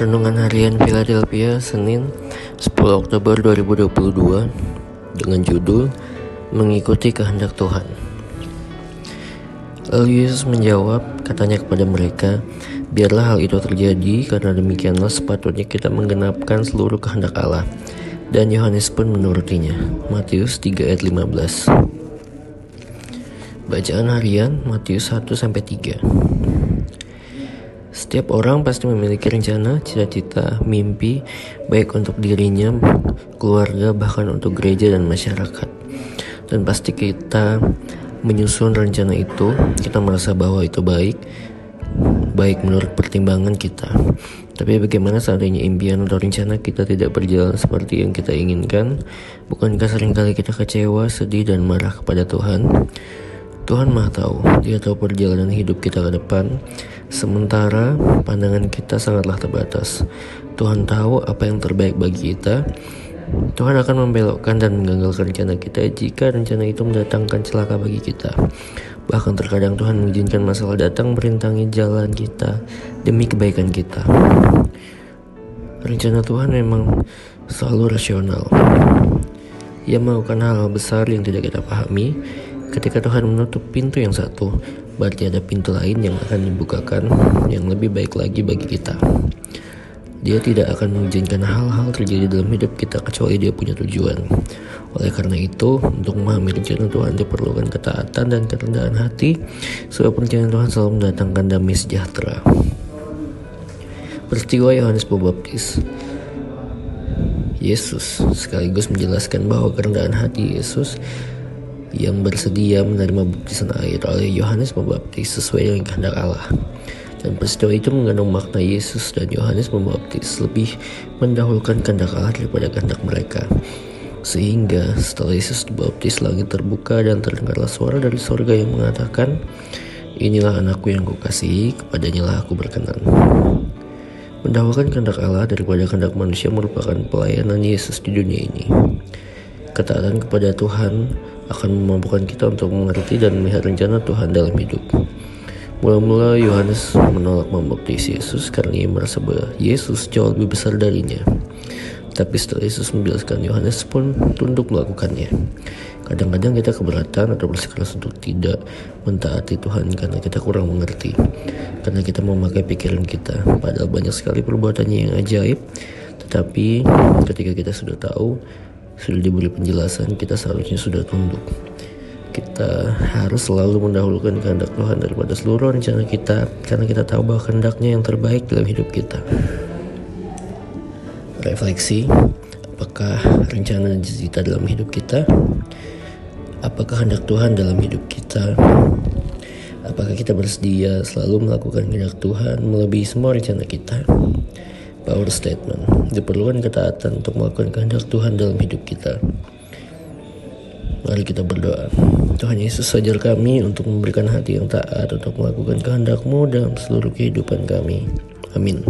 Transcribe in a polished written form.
Renungan Harian Philadelphia, Senin 10 Oktober 2022 dengan judul Mengikuti Kehendak Tuhan. Lalu Yesus menjawab, katanya kepada mereka, biarlah hal itu terjadi, karena demikianlah sepatutnya kita menggenapkan seluruh kehendak Allah. Dan Yohanes pun menurutinya. Matius 3 ayat 15. Bacaan harian Matius 1-3. Setiap orang pasti memiliki rencana, cita-cita, mimpi, baik untuk dirinya, keluarga, bahkan untuk gereja dan masyarakat. Dan pasti kita menyusun rencana itu, kita merasa bahwa itu baik menurut pertimbangan kita. Tapi bagaimana seandainya impian atau rencana kita tidak berjalan seperti yang kita inginkan? Bukankah seringkali kita kecewa, sedih, dan marah kepada Tuhan? Tuhan Maha Tahu, Dia tahu perjalanan hidup kita ke depan, sementara pandangan kita sangatlah terbatas. Tuhan tahu apa yang terbaik bagi kita. Tuhan akan membelokkan dan menggagalkan rencana kita jika rencana itu mendatangkan celaka bagi kita. Bahkan terkadang Tuhan mengizinkan masalah datang merintangi jalan kita demi kebaikan kita. Rencana Tuhan memang selalu rasional. Ia melakukan hal-hal besar yang tidak kita pahami. Ketika Tuhan menutup pintu yang satu, berarti ada pintu lain yang akan dibukakan yang lebih baik lagi bagi kita. Dia tidak akan mengizinkan hal-hal terjadi dalam hidup kita kecuali Dia punya tujuan. Oleh karena itu, untuk memahami rencana Tuhan diperlukan ketaatan dan kerendahan hati, sebab rencana Tuhan selalu mendatangkan damai sejahtera. Peristiwa Yohanes Pembaptis. Yesus sekaligus menjelaskan bahwa kerendahan hati Yesus yang bersedia menerima baptisan air oleh Yohanes Pembaptis sesuai dengan kehendak Allah. Dan peristiwa itu mengandung makna Yesus dan Yohanes Pembaptis lebih mendahulukan kehendak Allah daripada kehendak mereka. Sehingga setelah Yesus dibaptis, langit terbuka dan terdengarlah suara dari surga yang mengatakan, inilah anakku yang kukasihi, kepadanya lah aku berkenan. Mendahulukan kehendak Allah daripada kehendak manusia merupakan pelayanan Yesus di dunia ini. Ketaatan kepada Tuhan akan memampukan kita untuk mengerti dan melihat rencana Tuhan dalam hidup. Mula-mula Yohanes menolak membaptis Yesus karena ia merasa bahwa Yesus jauh lebih besar darinya. Tapi setelah Yesus menjelaskan, Yohanes pun tunduk melakukannya. Kadang-kadang kita keberatan atau bersikeras untuk tidak mentaati Tuhan karena kita kurang mengerti, karena kita memakai pikiran kita. Padahal banyak sekali perbuatannya yang ajaib. Tetapi ketika kita sudah tahu, sudah diberi penjelasan, kita seharusnya sudah tunduk. Kita harus selalu mendahulukan kehendak Tuhan daripada seluruh rencana kita, karena kita tahu bahwa kehendaknya yang terbaik dalam hidup kita. Refleksi, apakah rencana dan cita-cita dalam hidup kita? Apakah kehendak Tuhan dalam hidup kita? Apakah kita bersedia selalu melakukan kehendak Tuhan melebihi semua rencana kita? Power statement, diperlukan ketaatan untuk melakukan kehendak Tuhan dalam hidup kita. Mari kita berdoa. Tuhan Yesus, ajar kami untuk memberikan hati yang taat untuk melakukan kehendak-Mu dalam seluruh kehidupan kami. Amin.